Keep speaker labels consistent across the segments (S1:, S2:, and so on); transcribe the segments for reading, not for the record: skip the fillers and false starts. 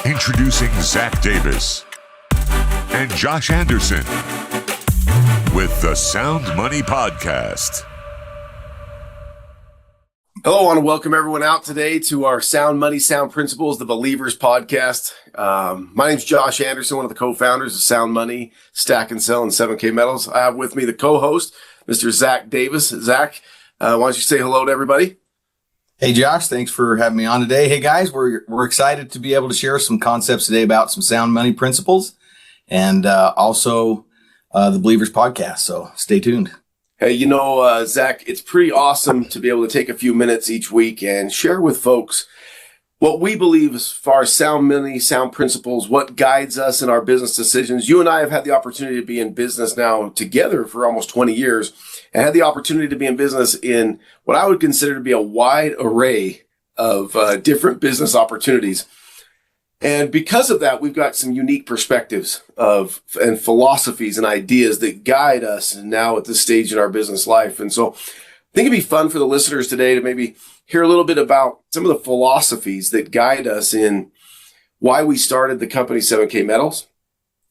S1: Introducing Zach Davis and Josh Anderson with the Sound Money Podcast.
S2: Hello, I want to welcome everyone out today to our Sound Money, Sound Principles, the Believers podcast. My name is Josh Anderson, one of the co-founders of Sound Money, Stack and Sell, and 7K Metals. I have with me the co-host, Mr. Zach Davis. Zach, why don't you say hello to everybody?
S3: Hey, Josh, thanks for having me on today. Hey, guys, we're excited to be able to share some concepts today about some sound money principles and also the Believers podcast. So stay tuned.
S2: Hey, Zach, it's pretty awesome to be able to take a few minutes each week and share with folks what we believe as far as sound money, sound principles, what guides us in our business decisions. You and I have had the opportunity to be in business now together for almost 20 years. I had the opportunity to be in business in what I would consider to be a wide array of different business opportunities. And because of that, we've got some unique perspectives and philosophies and ideas that guide us now at this stage in our business life. And so I think it'd be fun for the listeners today to maybe hear a little bit about some of the philosophies that guide us in why we started the company 7K Metals,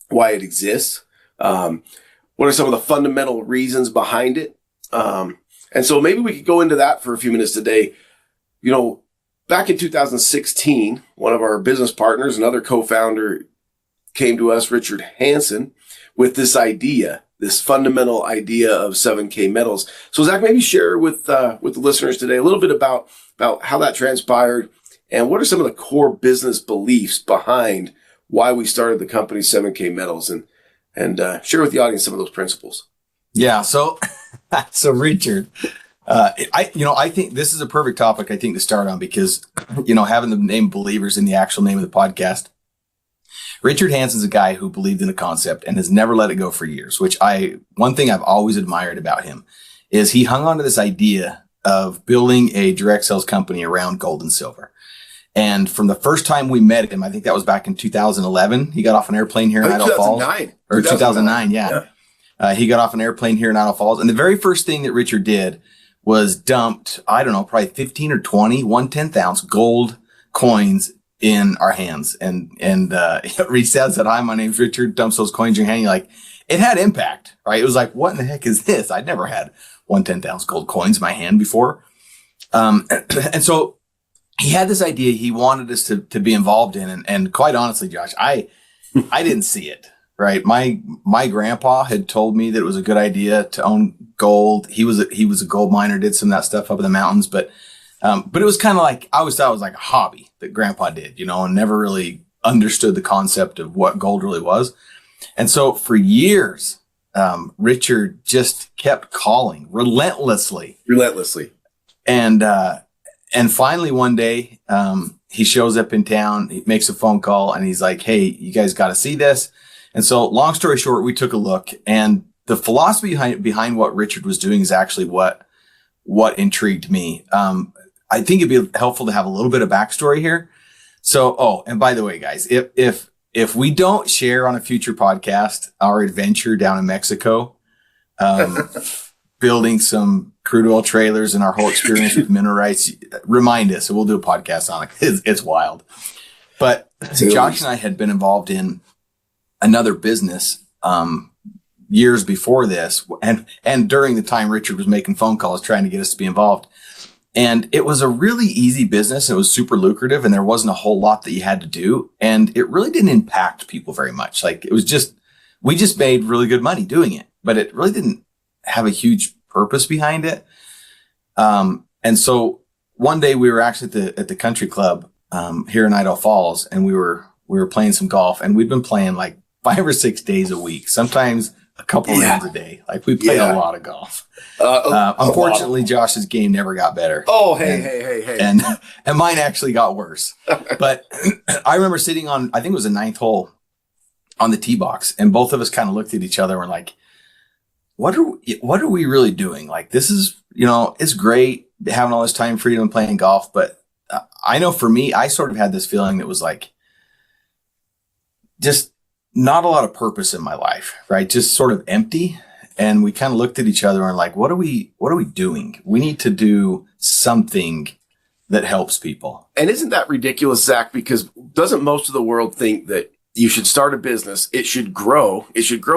S2: why it exists, what are some of the fundamental reasons behind it? And so maybe we could go into that for a few minutes today. Back in 2016, one of our business partners, another co-founder, came to us, Richard Hansen, with this idea, this fundamental idea of 7K Metals. So Zach, maybe share with the listeners today a little bit about how that transpired and what are some of the core business beliefs behind why we started the company 7K Metals, and share with the audience some of those principles.
S3: Yeah. So Richard, I think this is a perfect topic, I think, to start on because, having the name Believers in the actual name of the podcast, Richard Hansen's a guy who believed in a concept and has never let it go for years, one thing I've always admired about him is he hung on to this idea of building a direct sales company around gold and silver. And from the first time we met him, I think that was back in 2011. He got off an airplane here in Idaho Falls. 2009, yeah. He got off an airplane here in Idaho Falls. And the very first thing that Richard did was dumped, probably 15 or 20 1/10 ounce gold coins in our hands. And reached out and said, "Hi, my name's Richard." Dumps those coins in your hand. It had impact, right? It was like, what in the heck is this? I'd never had 1/10 ounce gold coins in my hand before. And so he had this idea he wanted us to be involved in. And quite honestly, Josh, I didn't see it, right? My grandpa had told me that it was a good idea to own gold. He was a gold miner, did some of that stuff up in the mountains, but it was kind of like, I always thought it was like a hobby that grandpa did, and never really understood the concept of what gold really was. And so for years, Richard just kept calling relentlessly. And finally one day, he shows up in town, he makes a phone call and he's like, "Hey, you guys got to see this." And so long story short, we took a look, and the philosophy behind what Richard was doing is actually what intrigued me. I think it'd be helpful to have a little bit of backstory here. So, and by the way, guys, if we don't share on a future podcast our adventure down in Mexico, building some crude oil trailers and our whole experience with mineral rights, remind us, and we'll do a podcast on it. It's wild. But Josh and I had been involved in another business years before this, and during the time Richard was making phone calls trying to get us to be involved. And it was a really easy business. It was super lucrative, and there wasn't a whole lot that you had to do. And it really didn't impact people very much. We just made really good money doing it, but it really didn't have a huge purpose behind it. And so one day we were actually at the country club here in Idaho Falls, and we were playing some golf, and we'd been playing like 5 or 6 days a week, sometimes a couple rounds a day. We played a lot of golf. Unfortunately, Josh's game never got better.
S2: Oh, hey.
S3: And mine actually got worse. But I remember sitting on, I think it was the 9th hole on the tee box, and both of us kind of looked at each other and were like, what are we really doing? This is, it's great having all this time freedom and playing golf. But I know for me, I sort of had this feeling that was just not a lot of purpose in my life, right? Just sort of empty. And we kind of looked at each other and like, what are we doing? We need to do something that helps people.
S2: And isn't that ridiculous, Zach? Because doesn't most of the world think that you should start a business, it should grow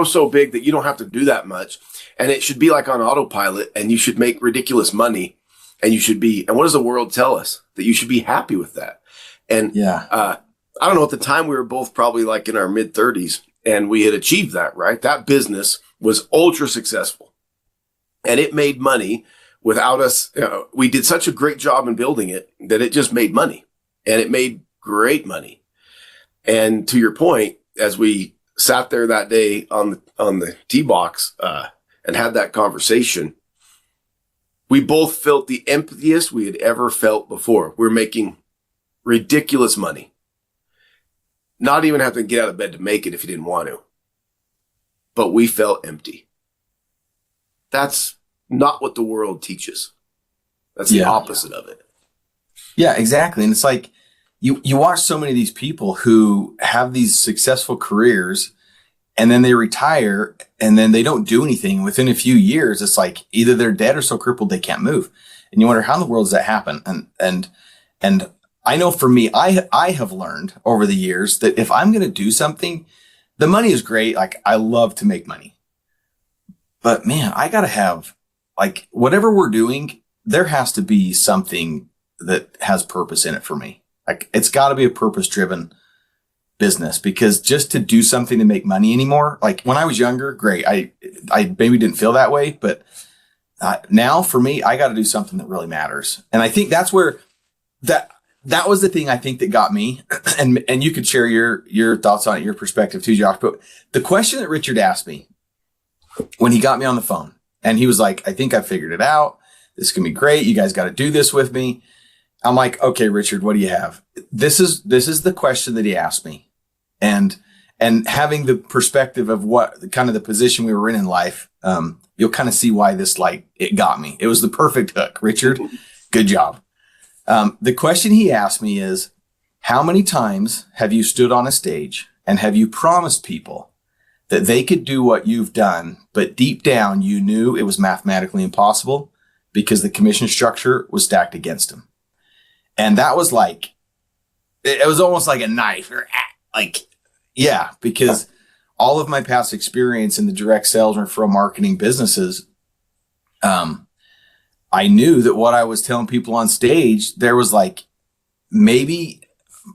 S2: so big that you don't have to do that much, and it should be like on autopilot, and you should make ridiculous money, and and what does the world tell us? That you should be happy with that. And I don't know, at the time we were both probably like in our mid-30s, and we had achieved that, right? That business was ultra successful, and it made money without us. We did such a great job in building it that it just made money, and it made great money. And to your point, as we sat there that day on the tee box and had that conversation, we both felt the emptiest we had ever felt before. We're making ridiculous money, not even having to get out of bed to make it if you didn't want to. But we felt empty. That's not what the world teaches. That's the opposite of it.
S3: Yeah, exactly. And it's like, you watch so many of these people who have these successful careers, and then they retire, and then they don't do anything. Within a few years, it's like either they're dead or so crippled they can't move. And you wonder, how in the world does that happen? And I know for me, I have learned over the years that if I'm going to do something, the money is great. Like, I love to make money, but man, I got to have, like, whatever we're doing, there has to be something that has purpose in it for me. Like, it's got to be a purpose-driven business, because just to do something to make money anymore, like when I was younger, great. I maybe didn't feel that way, but now for me, I got to do something that really matters. And I think that's where that was the thing I think that got me. And you could share your thoughts on it, your perspective too, Josh. But the question that Richard asked me when he got me on the phone, and he was like, I think I figured it out. This can be great. You guys got to do this with me. I'm like, okay, Richard, what do you have? This is the question that he asked me. And having the perspective of what kind of the position we were in life, you'll kind of see why this, like, it got me. It was the perfect hook. Richard, good job. The question he asked me is, how many times have you stood on a stage and have you promised people that they could do what you've done, but deep down you knew it was mathematically impossible because the commission structure was stacked against them? And that was like, it was almost like a knife, or like, yeah, because all of my past experience in the direct sales and referral marketing businesses, I knew that what I was telling people on stage, there was like maybe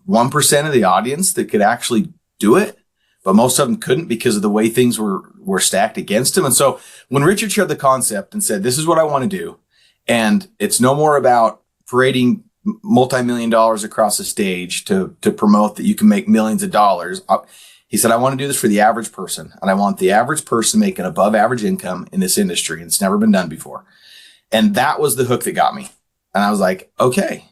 S3: 1% of the audience that could actually do it, but most of them couldn't because of the way things were stacked against them. And so when Richard shared the concept and said, this is what I want to do, and it's no more about parading multi-million dollars across the stage to promote that you can make millions of dollars. He said, I want to do this for the average person, and I want the average person making above average income in this industry. And it's never been done before. And that was the hook that got me. And I was like, okay,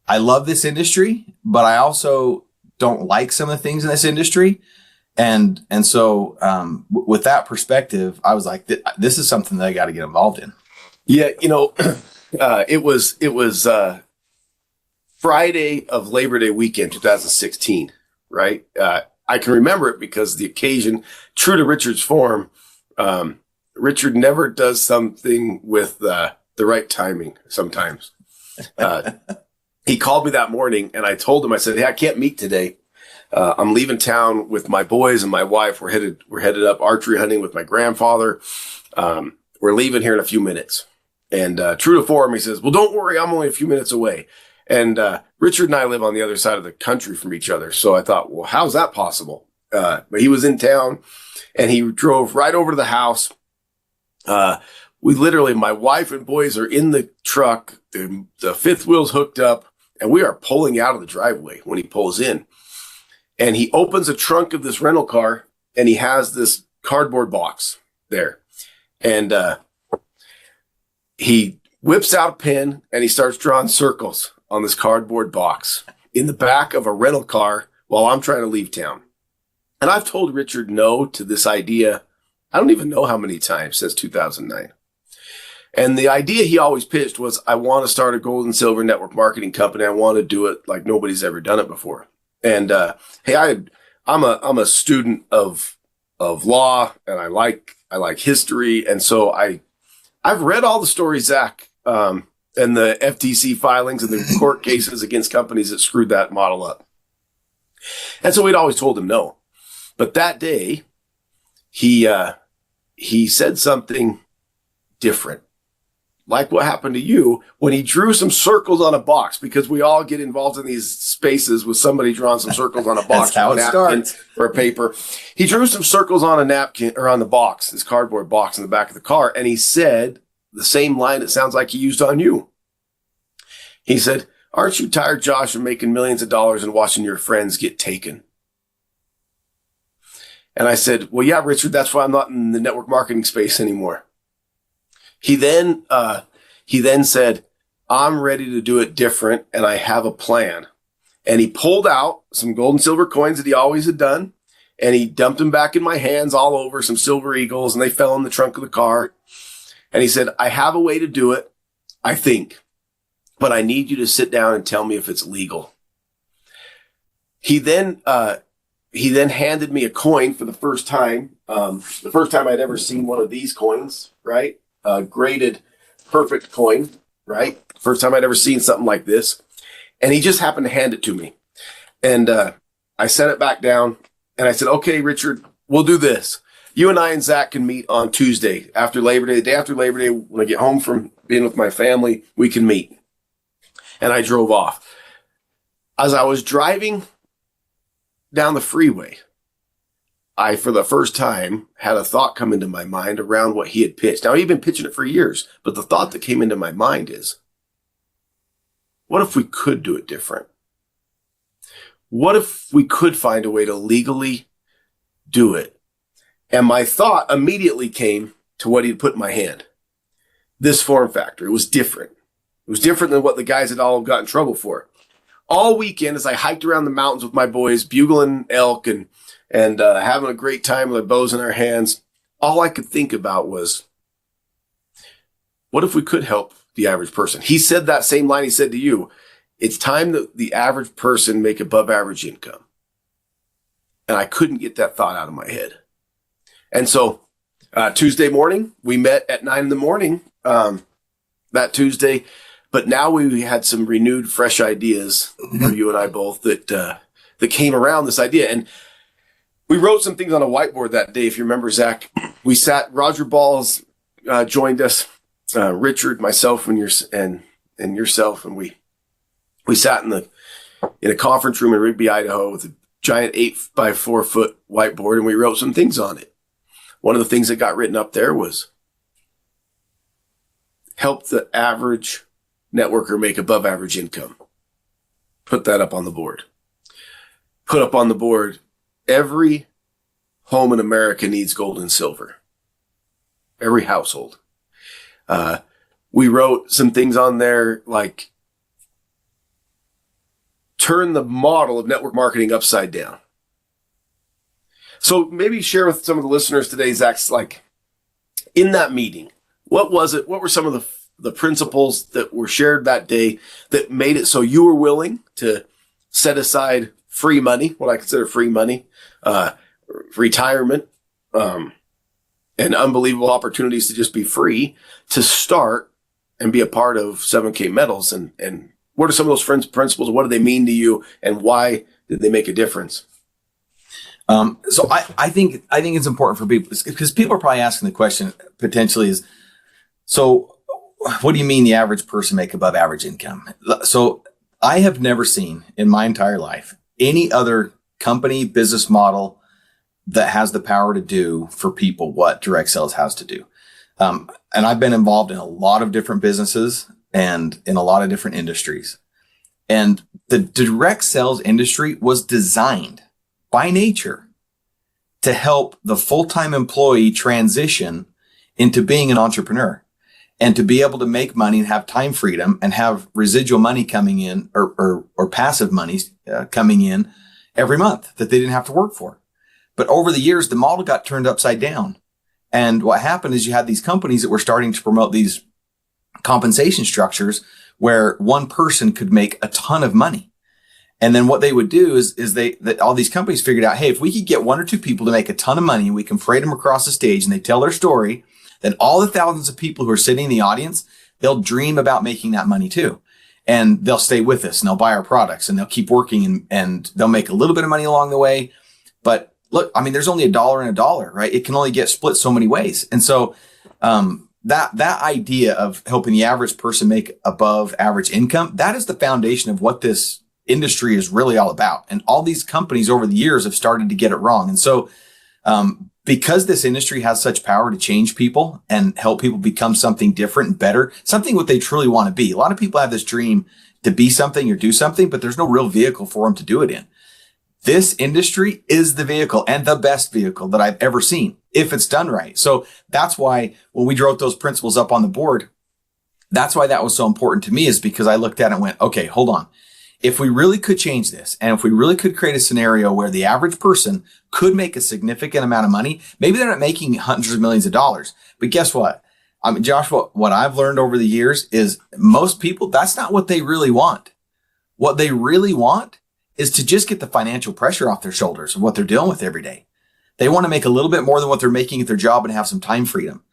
S3: I love this industry, but I also don't like some of the things in this industry. And so with that perspective, I was like, this is something that I got to get involved in.
S2: Yeah. It was Friday of Labor Day weekend, 2016, right? I can remember it because the occasion, true to Richard's form, Richard never does something with the right timing sometimes. He called me that morning, and I told him, I said, hey, I can't meet today. I'm leaving town with my boys and my wife. We're headed up archery hunting with my grandfather. We're leaving here in a few minutes. And true to form, he says, well, don't worry, I'm only a few minutes away. And Richard and I live on the other side of the country from each other. So I thought, well, how's that possible? But he was in town, and he drove right over to the house. We literally, my wife and boys are in the truck. The fifth wheel's hooked up, and we are pulling out of the driveway when he pulls in. And he opens a trunk of this rental car, and he has this cardboard box there. And he whips out a pen, and he starts drawing circles on this cardboard box in the back of a rental car while I'm trying to leave town. And I've told Richard no to this idea, I don't even know how many times, since 2009. And the idea he always pitched was, I want to start a gold and silver network marketing company. I want to do it like nobody's ever done it before. And hey, I'm a student of law, and I like history, and so I've read all the stories, Zach, and the FTC filings and the court cases against companies that screwed that model up. And so we'd always told him no. But that day, he said something different. Like what happened to you when he drew some circles on a box, because we all get involved in these spaces with somebody drawing some circles on a box.
S3: That's how it starts.
S2: Or a paper. He drew some circles on a napkin or on the box, this cardboard box in the back of the car. And he said the same line it sounds like he used on you. He said, "Aren't you tired, Josh, of making millions of dollars and watching your friends get taken?" And I said, "Well, yeah, Richard, that's why I'm not in the network marketing space anymore." He then said, "I'm ready to do it different, and I have a plan." And he pulled out some gold and silver coins that he always had done, and he dumped them back in my hands all over, some silver eagles, and they fell in the trunk of the car. And he said, "I have a way to do it, I think, but I need you to sit down and tell me if it's legal." He then handed me a coin for the first time. The first time I'd ever seen one of these coins, right? A graded perfect coin, right? First time I'd ever seen something like this. And he just happened to hand it to me. And I set it back down and I said, "Okay, Richard, we'll do this. You and I and Zach can meet on Tuesday after Labor Day. The day after Labor Day, when I get home from being with my family, we can meet." And I drove off. As I was driving down the freeway, I, for the first time, had a thought come into my mind around what he had pitched. Now, he'd been pitching it for years, but the thought that came into my mind is, what if we could do it different? What if we could find a way to legally do it? And my thought immediately came to what he'd put in my hand. This form factor. It was different. It was different than what the guys had all got in trouble for. All weekend, as I hiked around the mountains with my boys, bugling elk and having a great time with our bows in our hands, all I could think about was, what if we could help the average person? He said that same line he said to you. It's time that the average person make above average income. And I couldn't get that thought out of my head. And so Tuesday morning, we met at 9 a.m. That Tuesday. But now we had some renewed, fresh ideas for you and I both that came around this idea. And we wrote some things on a whiteboard that day. If you remember, Zach, we sat, Roger Balls joined us, Richard, myself, and yourself. And we sat in a conference room in Rigby, Idaho with a giant 8x4 foot whiteboard, and we wrote some things on it. One of the things that got written up there was, help the average networker make above average income. Put that up on the board. Put up on the board, every home in America needs gold and silver. Every household. We wrote some things on there like, turn the model of network marketing upside down. So maybe share with some of the listeners today, Zach's, like, in that meeting, what was it? What were some of the principles that were shared that day that made it so you were willing to set aside free money, what I consider free money, retirement, and unbelievable opportunities to just be free to start and be a part of 7K Metals? And what are some of those principles? What do they mean to you, and why did they make a difference?
S3: So I think it's important for people, because people are probably asking the question potentially is, so what do you mean the average person make above average income? So I have never seen in my entire life any other company business model that has the power to do for people what direct sales has to do. And I've been involved in a lot of different businesses and in a lot of different industries. And the direct sales industry was designed by nature to help the full-time employee transition into being an entrepreneur and to be able to make money and have time freedom and have residual money coming in or passive money coming in every month that they didn't have to work for. But over the years, the model got turned upside down. And what happened is you had these companies that were starting to promote these compensation structures where one person could make a ton of money. And then what they would do is all these companies figured out, hey, if we could get one or two people to make a ton of money, we can parade them across the stage and they tell their story, then all the thousands of people who are sitting in the audience, they'll dream about making that money too. And they'll stay with us and they'll buy our products and they'll keep working and they'll make a little bit of money along the way. But look, I mean, there's only $1 and $1, right? It can only get split so many ways. And so, that idea of helping the average person make above average income, that is the foundation of what this industry is really all about. And all these companies over the years have started to get it wrong. And so, because this industry has such power to change people and help people become something different and better, something what they truly want to be. A lot of people have this dream to be something or do something, but there's no real vehicle for them to do it in. This industry is the vehicle and the best vehicle that I've ever seen if it's done right. So that's why when we wrote those principles up on the board, that's why that was so important to me, is because I looked at it and went, okay, hold on. If we really could change this, and if we really could create a scenario where the average person could make a significant amount of money, maybe they're not making hundreds of millions of dollars, but guess what? I mean, Josh, what I've learned over the years is most people, that's not what they really want. What they really want is to just get the financial pressure off their shoulders of what they're dealing with every day. They want to make a little bit more than what they're making at their job and have some time freedom.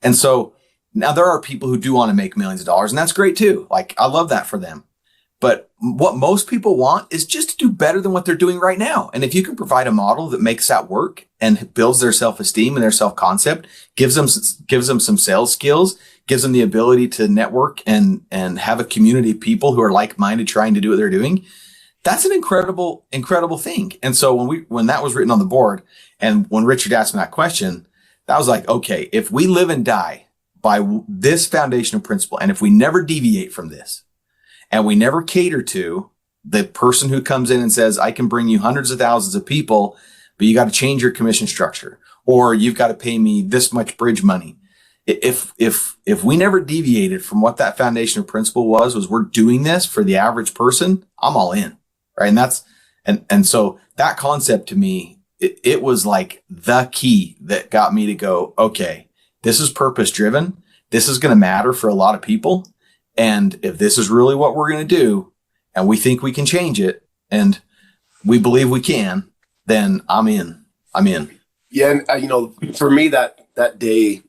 S3: And so now there are people who do want to make millions of dollars, and that's great too. Like, I love that for them. But what most people want is just to do better than what they're doing right now. And if you can provide a model that makes that work and builds their self-esteem and their self-concept, gives them some sales skills, gives them the ability to network and have a community of people who are like-minded trying to do what they're doing, that's an incredible, incredible thing. And so when that was written on the board and when Richard asked me that question, that was like, okay, if we live and die by this foundational principle, and if we never deviate from this, and we never cater to the person who comes in and says, I can bring you hundreds of thousands of people, but you got to change your commission structure, or you've got to pay me this much bridge money. If we never deviated from what that foundational principle was we're doing this for the average person, I'm all in. Right. And so that concept to me, it was like the key that got me to go, okay, this is purpose driven. This is going to matter for a lot of people. And if this is really what we're going to do, and we think we can change it, and we believe we can, then I'm in.
S2: Yeah. And, for me, that day,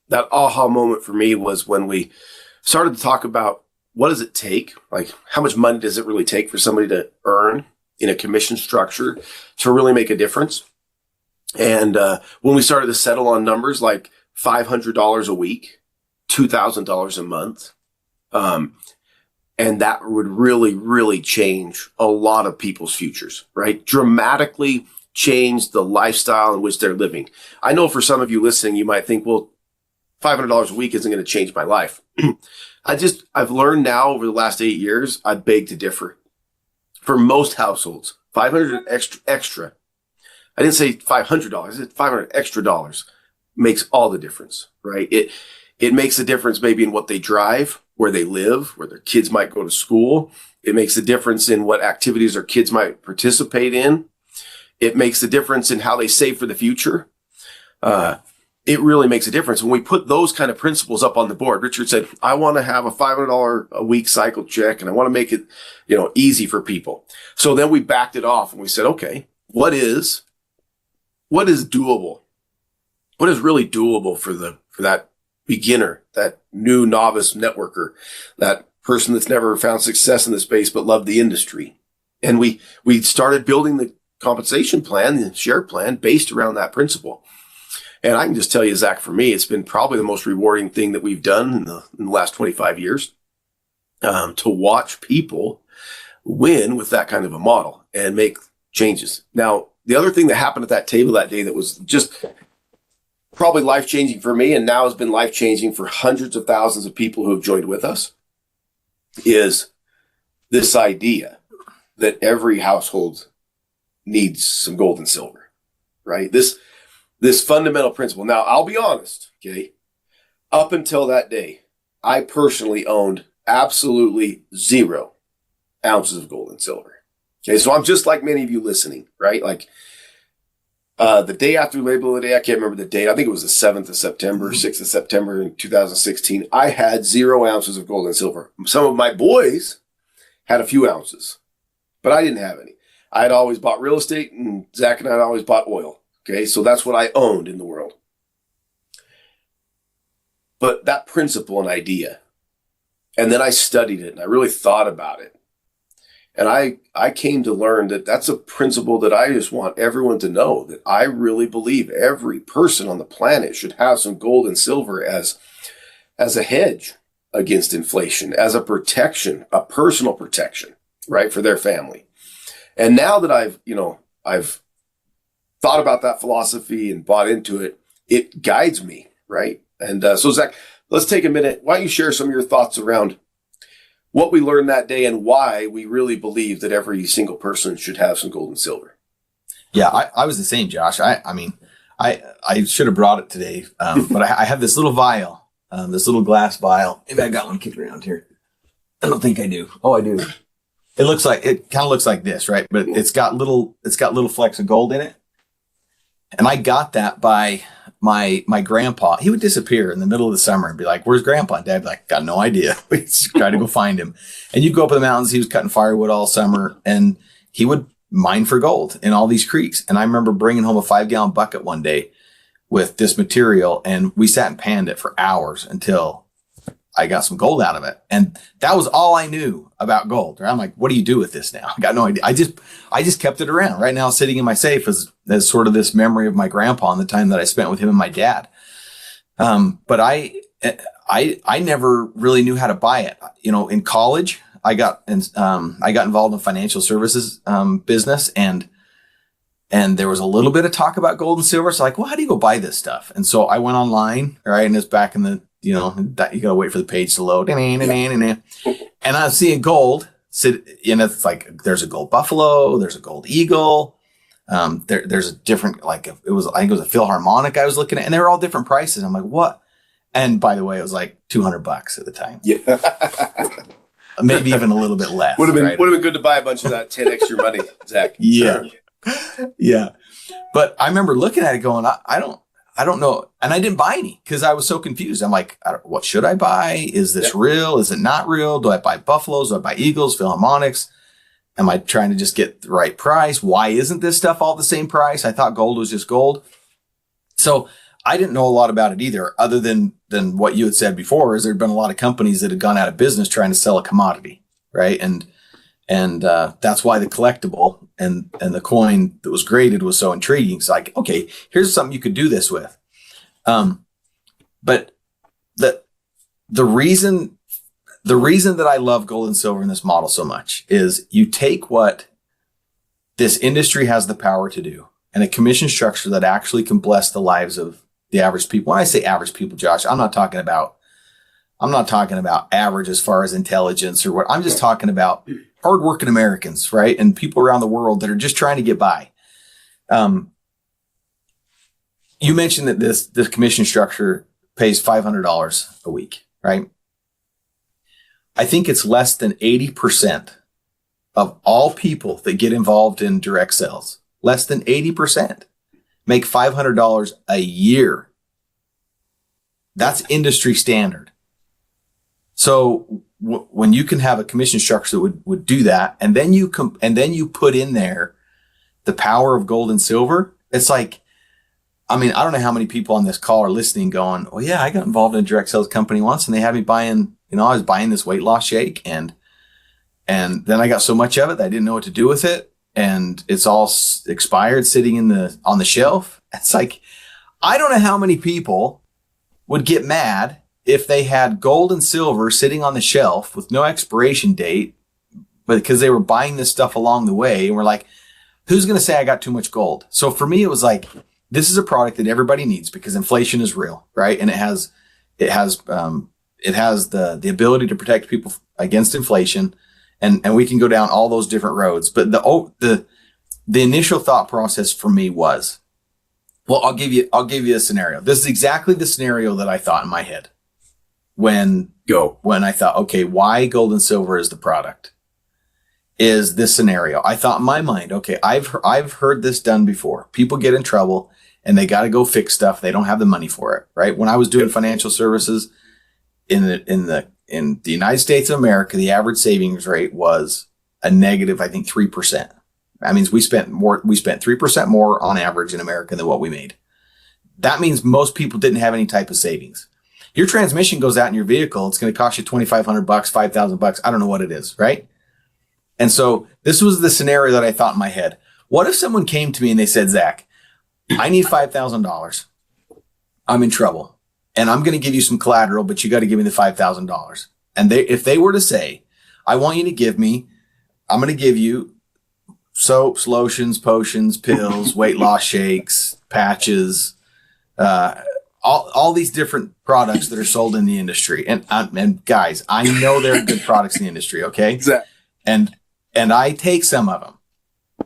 S2: that aha moment for me was when we started to talk about what does it take? Like, how much money does it really take for somebody to earn in a commission structure to really make a difference? And when we started to settle on numbers like $500 a week, $2,000 a month, and that would really, really change a lot of people's futures, right? Dramatically change the lifestyle in which they're living. I know for some of you listening, you might think, well, $500 a week isn't going to change my life. I've learned now over the last 8 years, I beg to differ. For most households, $500 extra. I didn't say $500. I said $500 extra dollars makes all the difference, right? It makes a difference maybe in what they drive, where they live, where their kids might go to school. It makes a difference in what activities their kids might participate in. It makes a difference in how they save for the future. It really makes a difference. When we put those kind of principles up on the board, Richard said, I want to have a $500 a week cycle check, and I want to make it, easy for people. So then we backed it off and we said, okay, what is doable? What is really doable for that beginner, that new novice networker, that person that's never found success in the space but loved the industry? And we started building the compensation plan, the share plan, based around that principle. And I can just tell you, Zach, for me, it's been probably the most rewarding thing that we've done in the last 25 years, to watch people win with that kind of a model and make changes. Now, the other thing that happened at that table that day that was just probably life-changing for me, and now has been life-changing for hundreds of thousands of people who have joined with us, is this idea that every household needs some gold and silver, right? This fundamental principle. Now, I'll be honest, okay? Up until that day, I personally owned absolutely 0 ounces of gold and silver. Okay, so I'm just like many of you listening, right? Like the day after Labor Day, I can't remember the date. I think it was the 7th of September, 6th of September in 2016. I had 0 ounces of gold and silver. Some of my boys had a few ounces, but I didn't have any. I had always bought real estate, and Zach and I had always bought oil. Okay, so that's what I owned in the world. But that principle and idea And then I studied it and I really thought about it. And I came to learn that that's a principle that I just want everyone to know, that I really believe every person on the planet should have some gold and silver as a hedge against inflation, as a protection, a personal protection, right, for their family. And now that I've thought about that philosophy and bought into it, it guides me, right? And so Zach, let's take a minute. Why don't you share some of your thoughts around what we learned that day and why we really believe that every single person should have some gold and silver?
S3: Yeah, I was the same, Josh. I mean, I should have brought it today, but I have this little vial, this little glass vial. Maybe I got one kicking around here. I don't think I do. Oh, I do. It kind of looks like this, right? But it's got little flecks of gold in it. And I got that by my grandpa. He would disappear in the middle of the summer and be like, "Where's Grandpa?" And Dad would be like, "Got no idea." We try to go find him. And you'd go up in the mountains. He was cutting firewood all summer, and he would mine for gold in all these creeks. And I remember bringing home a 5-gallon bucket one day with this material, and we sat and panned it for hours until I got some gold out of it. And that was all I knew about gold. Right? I'm like, what do you do with this now? I got no idea. I just kept it around. Right now, sitting in my safe as sort of this memory of my grandpa and the time that I spent with him and my dad. But I never really knew how to buy it. In college, I got involved in financial services business, and there was a little bit of talk about gold and silver. So like, well, how do you go buy this stuff? And so I went online, right? And it's back in the, that you got to wait for the page to load. And I was seeing gold it's like, there's a gold buffalo, there's a gold eagle. There's a different, I think it was a Philharmonic I was looking at, and they were all different prices. I'm like, what? And by the way, it was like $200 at the time.
S2: Yeah.
S3: Maybe even a little bit less.
S2: Would have been good to buy a bunch of that 10x your money, Zach.
S3: Yeah. Yeah. But I remember looking at it going, I don't know. And I didn't buy any because I was so confused. I'm like, what should I buy? Is this real? Is it not real? Do I buy buffaloes? Do I buy eagles, Philharmonics? Am I trying to just get the right price? Why isn't this stuff all the same price? I thought gold was just gold. So I didn't know a lot about it either, other than what you had said before, is there'd been a lot of companies that had gone out of business trying to sell a commodity. Right. And that's why the collectible and the coin that was graded was so intriguing. It's like, okay, here's something you could do this with. But the reason that I love gold and silver in this model so much is you take what this industry has the power to do and a commission structure that actually can bless the lives of the average people. When I say average people, Josh, I'm not talking about average as far as intelligence or what. I'm just talking about hardworking Americans, right? And people around the world that are just trying to get by. You mentioned that this commission structure pays $500 a week, right? I think it's less than 80% of all people that get involved in direct sales. Less than 80% make $500 a year. That's industry standard. So when you can have a commission structure that would do that, and then you put in there the power of gold and silver, it's like, I mean, I don't know how many people on this call are listening going, "Oh yeah, I got involved in a direct sales company once and they had me buying, I was buying this weight loss shake and then I got so much of it that I didn't know what to do with it. And it's all expired sitting on the shelf." It's like, I don't know how many people would get mad if they had gold and silver sitting on the shelf with no expiration date, but because they were buying this stuff along the way and we're like, who's going to say I got too much gold? So for me, it was like, this is a product that everybody needs because inflation is real, right? And it has the ability to protect people against inflation, and we can go down all those different roads. But the initial thought process for me was, well, I'll give you a scenario. This is exactly the scenario that I thought in my head when I thought, okay, why gold and silver is the product? Is this scenario? I thought in my mind, okay, I've heard this done before. People get in trouble and they got to go fix stuff. They don't have the money for it, right? When I was doing financial services in the United States of America, the average savings rate was a negative, I think, 3%. That means we spent 3% more on average in America than what we made. That means most people didn't have any type of savings. Your transmission goes out in your vehicle. It's going to cost you $2,500, $5,000. I don't know what it is, right? And so this was the scenario that I thought in my head. What if someone came to me and they said, Zach, I need $5,000. I'm in trouble and I'm going to give you some collateral, but you got to give me the $5,000. And if they were to say, I'm going to give you soaps, lotions, potions, pills, weight loss shakes, patches, all these different products that are sold in the industry. And guys, I know they're good products in the industry. Okay.
S2: Exactly.
S3: And I take some of them,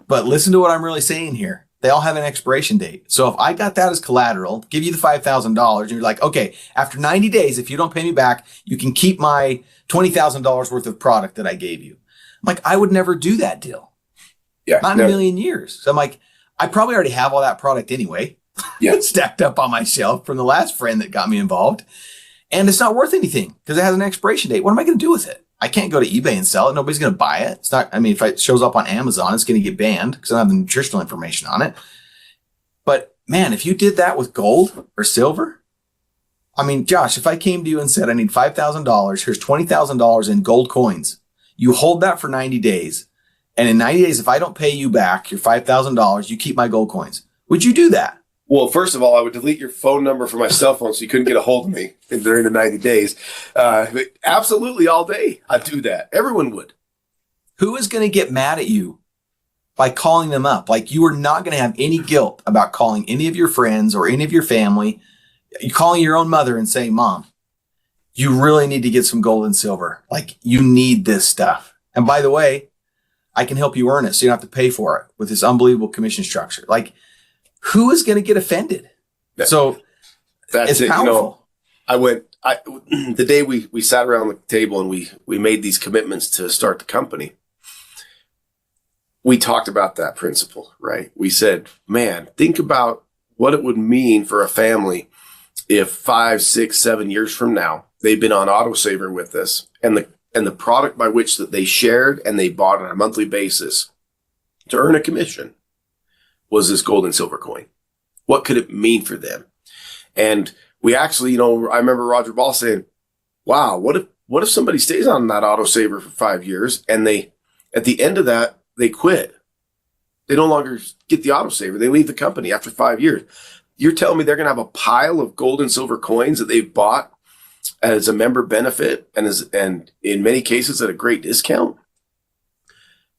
S3: but listen to what I'm really saying here. They all have an expiration date. So if I got that as collateral, give you the $5,000 and you're like, okay, after 90 days, if you don't pay me back, you can keep my $20,000 worth of product that I gave you. I'm like, I would never do that deal.
S2: Yeah.
S3: Not in a million years. So I'm like, I probably already have all that product anyway.
S2: Yeah.
S3: Stacked up on my shelf from the last friend that got me involved. And it's not worth anything because it has an expiration date. What am I going to do with it? I can't go to eBay and sell it. Nobody's going to buy it. It's not, I mean, if it shows up on Amazon, it's going to get banned because I don't have the nutritional information on it. But man, if you did that with gold or silver, I mean, Josh, if I came to you and said, I need $5,000, here's $20,000 in gold coins. You hold that for 90 days. And in 90 days, if I don't pay you back your $5,000, you keep my gold coins. Would you do that?
S2: Well, first of all, I would delete your phone number from my cell phone so you couldn't get a hold of me during the 90 days. Absolutely all day. I'd do that. Everyone would.
S3: Who is going to get mad at you by calling them up? Like, you are not going to have any guilt about calling any of your friends or any of your family. You're calling your own mother and saying, Mom, you really need to get some gold and silver. Like, you need this stuff. And by the way, I can help you earn it so you don't have to pay for it with this unbelievable commission structure. Like, who is going to get offended? So
S2: that's
S3: it's powerful.
S2: The day we sat around the table and we made these commitments to start the company, we talked about that principle, right? We said, man, think about what it would mean for a family if 5, 6, 7 years from now, they've been on autosaver with us and the product by which that they shared and they bought on a monthly basis to earn a commission was this gold and silver coin. What could it mean for them? And we actually, I remember Roger Ball saying, wow, what if somebody stays on that autosaver for 5 years and at the end of that, they quit. They no longer get the autosaver. They leave the company after 5 years. You're telling me they're going to have a pile of gold and silver coins that they've bought as a member benefit and in many cases at a great discount?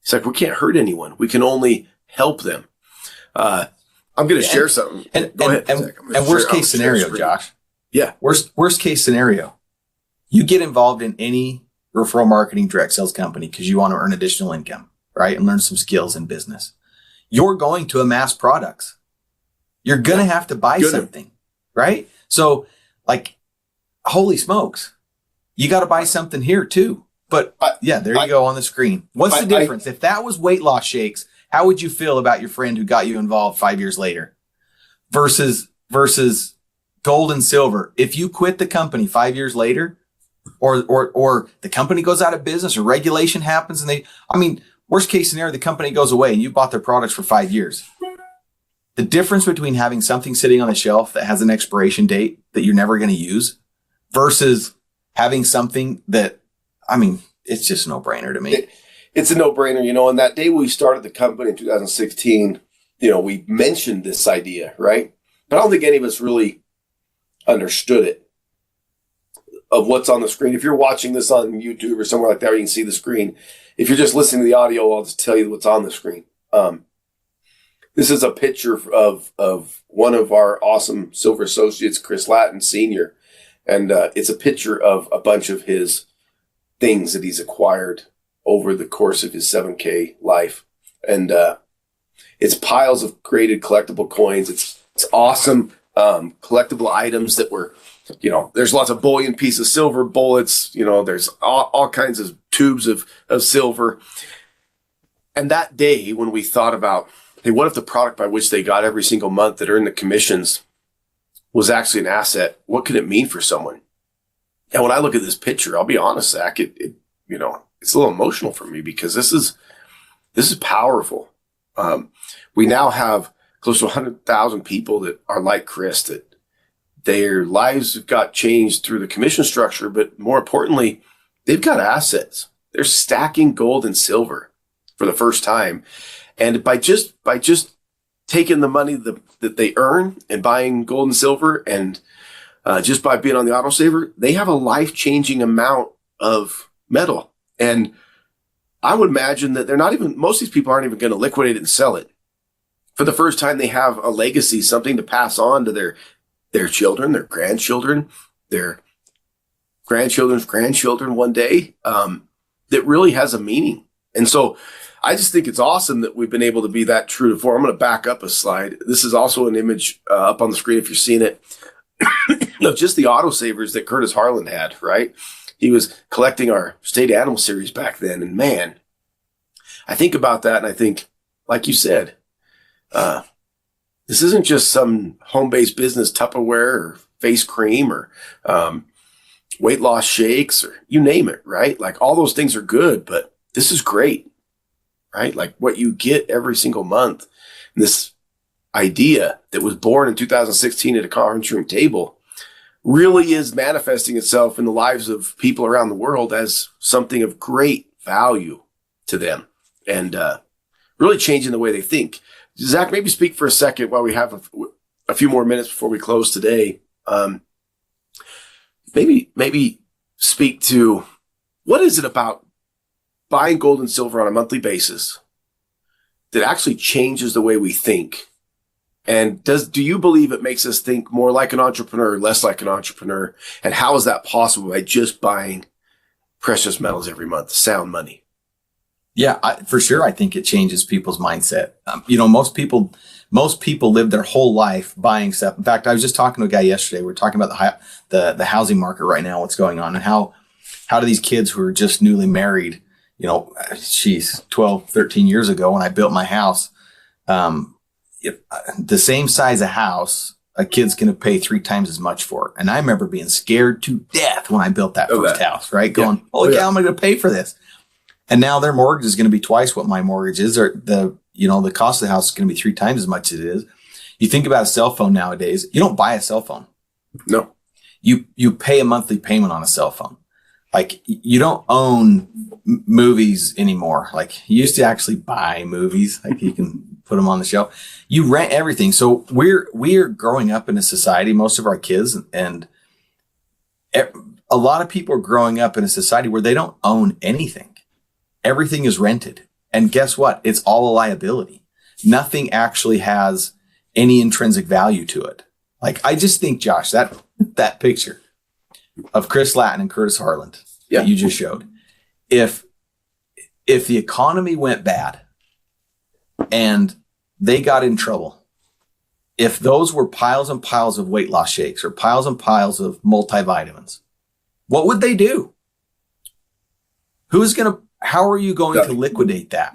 S2: It's like, we can't hurt anyone. We can only help them. I'm going to share something. Go ahead.
S3: And worst case scenario, Josh.
S2: Yeah.
S3: Worst case scenario. You get involved in any referral marketing direct sales company because you want to earn additional income, right? And learn some skills in business. You're going to amass products. You're going to have to buy something, right? So like, holy smokes, you got to buy something here too. But there you go on the screen. What's the difference? If that was weight loss shakes, how would you feel about your friend who got you involved 5 years later versus gold and silver? If you quit the company 5 years later or the company goes out of business or regulation happens and worst case scenario, the company goes away and you bought their products for 5 years. The difference between having something sitting on the shelf that has an expiration date that you're never going to use versus having something that, it's just a no-brainer to me.
S2: It's a no-brainer, and that day we started the company in 2016, we mentioned this idea, right? But I don't think any of us really understood it, of what's on the screen. If you're watching this on YouTube or somewhere like that, where you can see the screen. If you're just listening to the audio, I'll just tell you what's on the screen. This is a picture of one of our awesome silver associates, Chris Lattin Sr., and it's a picture of a bunch of his things that he's acquired over the course of his 7K life. And it's piles of graded collectible coins. It's awesome collectible items that were, there's lots of bullion pieces of silver, bullets, there's all kinds of tubes of silver. And that day when we thought about, hey, what if the product by which they got every single month that earned the commissions was actually an asset? What could it mean for someone? And when I look at this picture, I'll be honest, Zach, it's a little emotional for me because this is powerful. We now have close to 100,000 people that are like Chris, their lives have got changed through the commission structure, but more importantly, they've got assets. They're stacking gold and silver for the first time. And by just taking the money that they earn and buying gold and silver, and just by being on the autosaver, they have a life-changing amount of metal. And I would imagine that most of these people aren't even going to liquidate it and sell it. For the first time, they have a legacy, something to pass on to their children, their grandchildren, their grandchildren's grandchildren one day, that really has a meaning. And so I just think it's awesome that we've been able to be that true to form. I'm going to back up a slide. This is also an image up on the screen if you're seeing it of just the autosavers that Curtis Harlan had, right? He was collecting our state animal series back then. And man, I think about that and I think, like you said, this isn't just some home-based business, Tupperware or face cream or weight loss shakes or you name it, right? Like all those things are good, but this is great, right? Like what you get every single month. And this idea that was born in 2016 at a conference room table really is manifesting itself in the lives of people around the world as something of great value to them and really changing the way they think. Zach, maybe speak for a second while we have a few more minutes before we close today. Maybe speak to what is it about buying gold and silver on a monthly basis that actually changes the way we think? And do you believe it makes us think more like an entrepreneur, or less like an entrepreneur? And how is that possible by just buying precious metals every month, sound money?
S3: Yeah, for sure. I think it changes people's mindset. Most people live their whole life buying stuff. In fact, I was just talking to a guy yesterday. We were talking about the housing market right now, what's going on, and how do these kids who are just newly married, 12, 13 years ago when I built my house, the same size of house, a kid's going to pay 3 times as much for it. And I remember being scared to death when I built that first house, right? Going, holy cow, how am I going to pay for this? And now their mortgage is going to be twice what my mortgage is, or the cost of the house is going to be 3 times as much as it is. You think about a cell phone nowadays, you don't buy a cell phone.
S2: No.
S3: You pay a monthly payment on a cell phone. Like you don't own movies anymore. Like you used to actually buy movies. Like you can put them on the shelf. You rent everything. So we're growing up in a society, most of our kids, and a lot of people are growing up in a society where they don't own anything. Everything is rented. And guess what? It's all a liability. Nothing actually has any intrinsic value to it. Like I just think, Josh, that picture of Chris Latin and Curtis Harlan that you just showed, if the economy went bad and they got in trouble, if those were piles and piles of weight loss shakes or piles and piles of multivitamins, what would they do? How are you going to liquidate that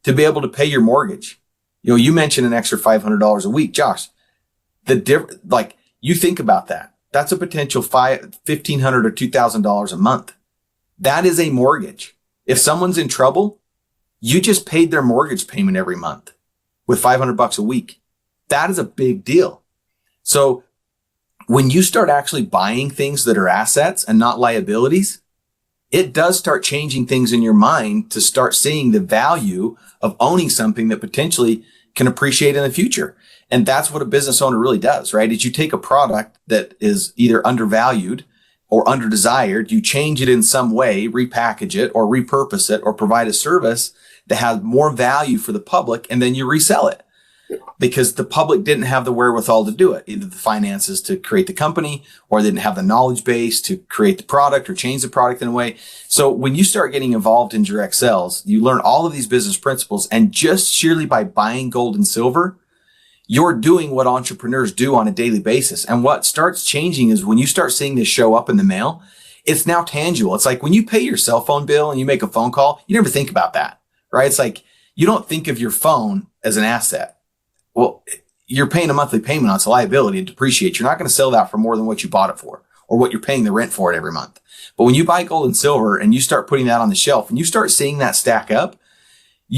S3: to be able to pay your mortgage? You mentioned an extra $500 a week, Josh. You think about that. That's a potential $1,500 or $2,000 a month. That is a mortgage. If someone's in trouble, you just paid their mortgage payment every month with $500 a week. That is a big deal. So when you start actually buying things that are assets and not liabilities, it does start changing things in your mind to start seeing the value of owning something that potentially can appreciate in the future. And that's what a business owner really does, right? Is you take a product that is either undervalued or underdesired, you change it in some way, repackage it or repurpose it or provide a service that has more value for the public, and then you resell it. Because the public didn't have the wherewithal to do it, either the finances to create the company, or they didn't have the knowledge base to create the product or change the product in a way. So when you start getting involved in direct sales, you learn all of these business principles, and just sheerly by buying gold and silver, you're doing what entrepreneurs do on a daily basis. And what starts changing is when you start seeing this show up in the mail, it's now tangible. It's like when you pay your cell phone bill and you make a phone call, you never think about that, right? It's like you don't think of your phone as an asset. Well, you're paying a monthly payment on its liability and depreciate. You're not going to sell that for more than what you bought it for or what you're paying the rent for it every month. But when you buy gold and silver and you start putting that on the shelf and you start seeing that stack up,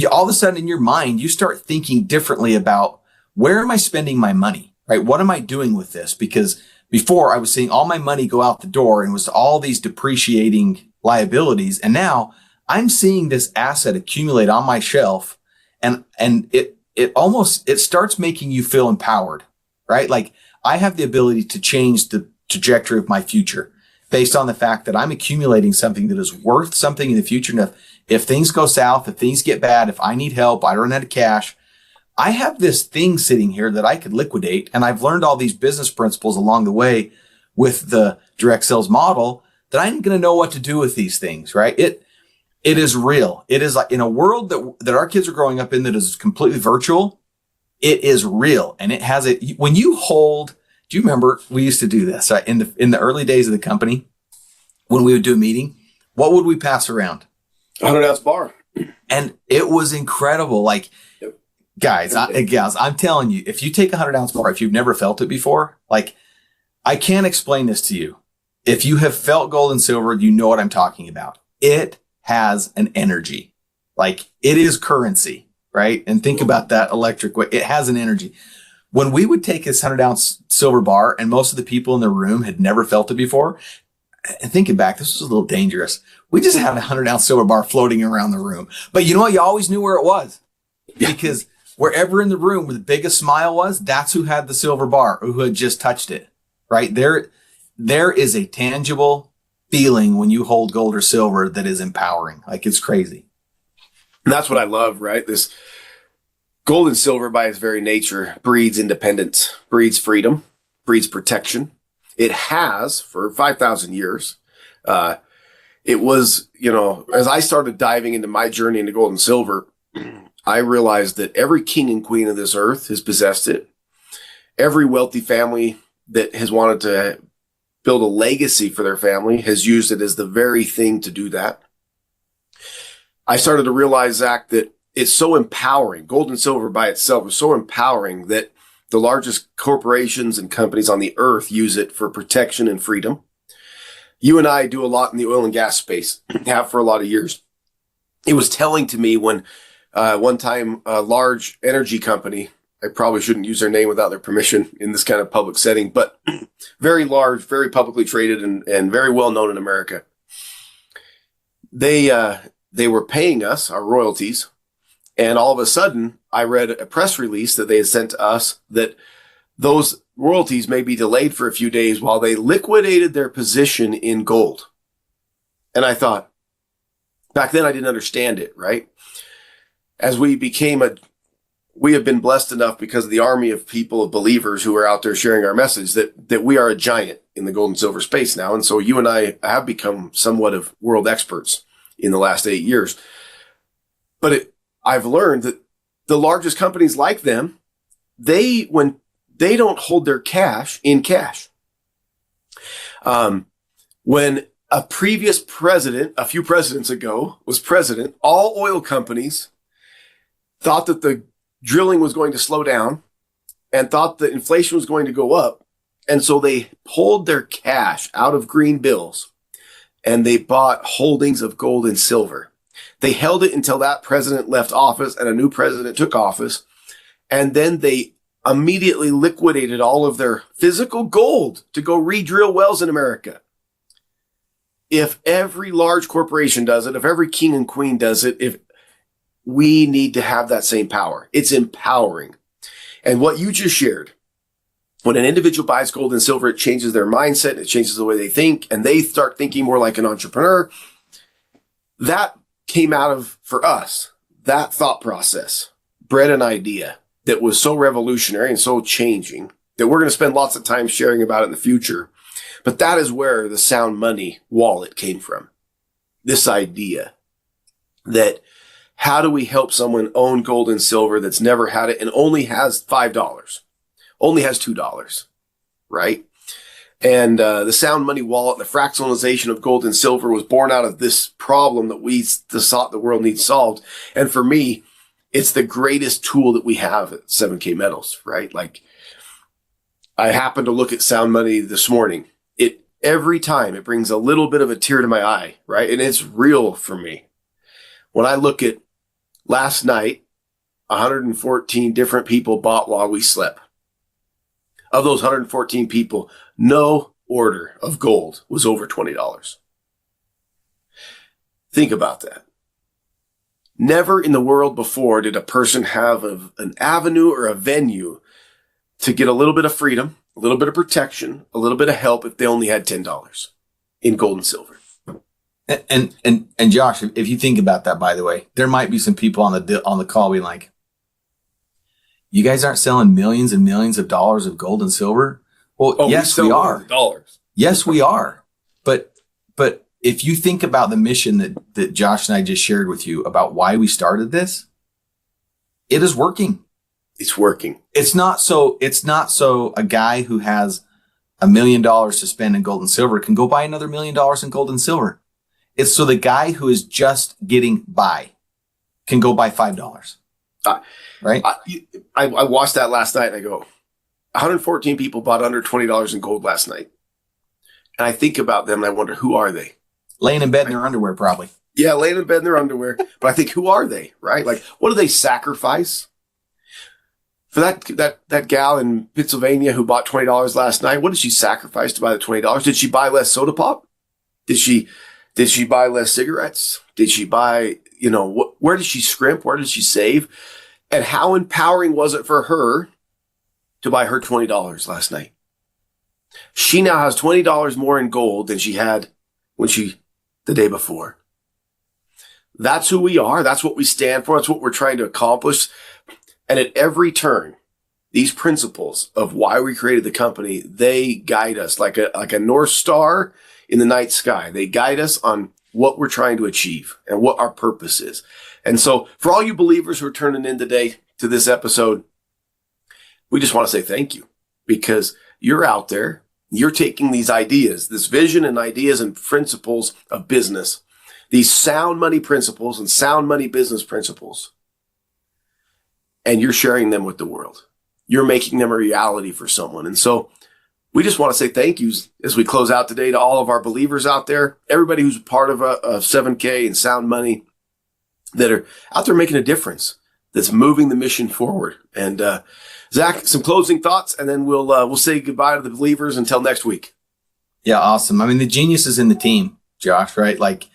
S3: all of a sudden in your mind, you start thinking differently about where am I spending my money, right? What am I doing with this? Because before I was seeing all my money go out the door and was all these depreciating liabilities. And now I'm seeing this asset accumulate on my shelf, and it starts making you feel empowered, right? Like I have the ability to change the trajectory of my future based on the fact that I'm accumulating something that is worth something in the future. And if things go south, if things get bad, if I need help, I run out of cash, I have this thing sitting here that I could liquidate. And I've learned all these business principles along the way with the direct sales model that I'm going to know what to do with these things, right? It is real. It is like in a world that our kids are growing up in that is completely virtual. It is real. And it has when you hold, do you remember we used to do this in the early days of the company when we would do a meeting? What would we pass around?
S2: 100-ounce bar.
S3: And it was incredible. Like, guys, gals, I'm telling you, if you take a 100-ounce bar, if you've never felt it before, like I can't explain this to you. If you have felt gold and silver, you know what I'm talking about. It has an energy. Like it is currency, right? And think about that electric way. It has an energy. When we would take this 100-ounce silver bar and most of the people in the room had never felt it before, and thinking back, this was a little dangerous. We just had a 100-ounce silver bar floating around the room. But you know what? You always knew where it was. Yeah. Because wherever in the room where the biggest smile was, that's who had the silver bar or who had just touched it, right? There is a tangible feeling when you hold gold or silver that is empowering. Like it's crazy.
S2: And that's what I love, right? This gold and silver by its very nature breeds independence, breeds freedom, breeds protection. It has for 5,000 years. It was, as I started diving into my journey into gold and silver, I realized that every king and queen of this earth has possessed it. Every wealthy family that has wanted to build a legacy for their family has used it as the very thing to do that. I started to realize, Zach, that it's so empowering. Gold and silver by itself is so empowering that the largest corporations and companies on the earth use it for protection and freedom. You and I do a lot in the oil and gas space, have for a lot of years. It was telling to me when one time a large energy company, I probably shouldn't use their name without their permission in this kind of public setting, but very large, very publicly traded and very well known in America. They were paying us our royalties. And all of a sudden I read a press release that they had sent to us that those royalties may be delayed for a few days while they liquidated their position in gold. And I thought, back then I didn't understand it, right? As we have been blessed enough because of the army of people, of believers who are out there sharing our message that we are a giant in the gold and silver space now. And so you and I have become somewhat of world experts in the last 8 years. But I've learned that the largest companies like them, when they don't hold their cash in cash. When a previous president, a few presidents ago, was president, all oil companies thought that the drilling was going to slow down and thought that inflation was going to go up. And so they pulled their cash out of green bills and they bought holdings of gold and silver. They held it until that president left office and a new president took office. And then they immediately liquidated all of their physical gold to go re-drill wells in America. If every large corporation does it, if every king and queen does it, if we need to have that same power. It's empowering. And what you just shared, when an individual buys gold and silver, it changes their mindset, it changes the way they think, and they start thinking more like an entrepreneur. That came out of, for us, that thought process bred an idea that was so revolutionary and so changing that we're going to spend lots of time sharing about it in the future. But that is where the SoundMoney wallet came from. This idea that how do we help someone own gold and silver that's never had it and only has $5, only has $2, right? And the SoundMoney wallet, the fractionalization of gold and silver was born out of this problem that we thought the world needs solved. And for me, it's the greatest tool that we have at 7K Metals, right? Like I happened to look at SoundMoney this morning. Every time it brings a little bit of a tear to my eye, right? And it's real for me. When I look at last night, 114 different people bought while we slept. of those 114 people, no order of gold was over $20. Think about that. Never in the world before did a person have an avenue or a venue to get a little bit of freedom, a little bit of protection, a little bit of help if they only had $10 in gold and silver.
S3: And Josh, if you think about that, by the way, there might be some people on the call being like, you guys aren't selling millions and millions of dollars of gold and silver. Well, yes, we are.
S2: Dollars.
S3: Yes, we are. But if you think about the mission that Josh and I just shared with you about why we started this, it is working.
S2: It's working.
S3: It's not so a guy who has $1 million to spend in gold and silver can go buy another $1 million in gold and silver. It's so the guy who is just getting by can go buy $5. Right?
S2: I watched that last night and I go, 114 people bought under $20 in gold last night. And I think about them and I wonder, who are they?
S3: Laying in bed in their underwear, probably.
S2: Yeah, laying in bed in their underwear. But I think, who are they? Right? Like, what do they sacrifice? For that gal in Pennsylvania who bought $20 last night, what did she sacrifice to buy the $20? Did she buy less soda pop? Did she buy less cigarettes? Did she buy, where did she scrimp? Where did she save? And how empowering was it for her to buy her $20 last night? She now has $20 more in gold than she had the day before. That's who we are. That's what we stand for. That's what we're trying to accomplish. And at every turn, these principles of why we created the company, they guide us like a North Star in the night sky. They guide us on what we're trying to achieve and what our purpose is. And so for all you believers who are turning in today to this episode, we just want to say thank you, because you're out there, you're taking these ideas, this vision and ideas and principles of business, these sound money principles and sound money business principles, and you're sharing them with the world. You're making them a reality for someone. And so we just want to say thank yous as we close out today to all of our believers out there, everybody who's part of a 7K and Sound Money that are out there making a difference, that's moving the mission forward. And Zach, some closing thoughts, and then we'll say goodbye to the believers until next week.
S3: Yeah, awesome. I mean, the genius is in the team, Josh, right? Like,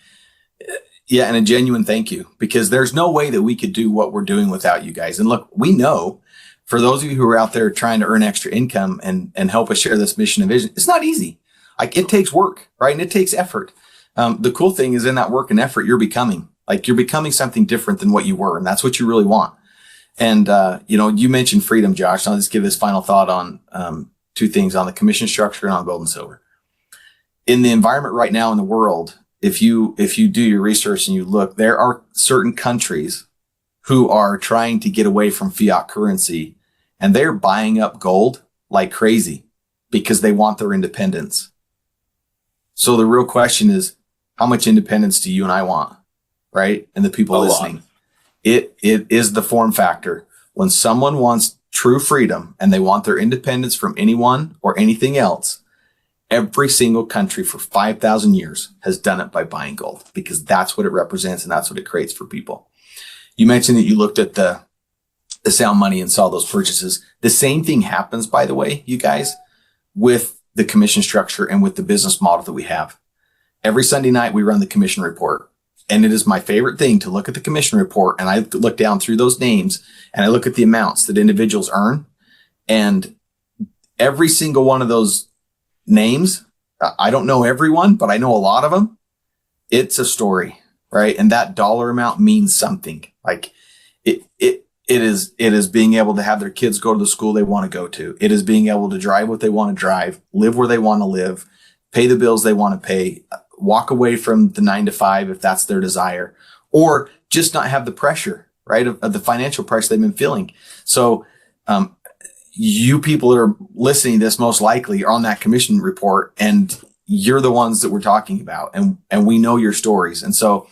S3: yeah, and a genuine thank you, because there's no way that we could do what we're doing without you guys. And look, we know for those of you who are out there trying to earn extra income and help us share this mission and vision, it's not easy. Like, it takes work, right? And it takes effort. The cool thing is in that work and effort, you're becoming something different than what you were. And that's what you really want. And, you mentioned freedom, Josh. I'll just give this final thought on two things, on the commission structure and on gold and silver. In the environment right now in the world, if you do your research and you look, there are certain countries who are trying to get away from fiat currency, and they're buying up gold like crazy because they want their independence. So the real question is, how much independence do you and I want, right? And the people listening. It is the form factor. When someone wants true freedom and they want their independence from anyone or anything else, every single country for 5,000 years has done it by buying gold, because that's what it represents and that's what it creates for people. You mentioned that you looked at the Sound Money and saw those purchases. The same thing happens, by the way, you guys, with the commission structure and with the business model that we have. Every Sunday night, we run the commission report. And it is my favorite thing to look at the commission report, and I look down through those names and I look at the amounts that individuals earn. And every single one of those names, I don't know everyone, but I know a lot of them. It's a story, right? And that dollar amount means something. Like it is being able to have their kids go to the school they want to go to. It is being able to drive what they want to drive, live where they want to live, pay the bills they want to pay, walk away from the 9 to 5 if that's their desire, or just not have the pressure, right, of the financial pressure they've been feeling. So you people that are listening to this most likely are on that commission report, and you're the ones that we're talking about, and we know your stories. And so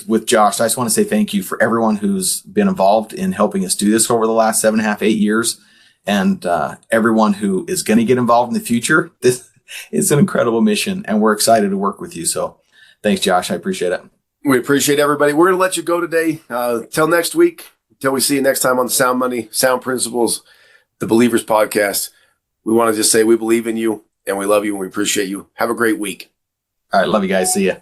S3: with Josh, I just want to say thank you for everyone who's been involved in helping us do this over the last 7.5, 8 years. And everyone who is going to get involved in the future. This is an incredible mission, and we're excited to work with you. So thanks, Josh. I appreciate it.
S2: We appreciate everybody. We're going to let you go today. Till next week, till we see you next time on the Sound Money, Sound Principles, the Believers Podcast. we want to just say we believe in you and we love you and we appreciate you. Have a great week.
S3: All right. Love you guys. See ya.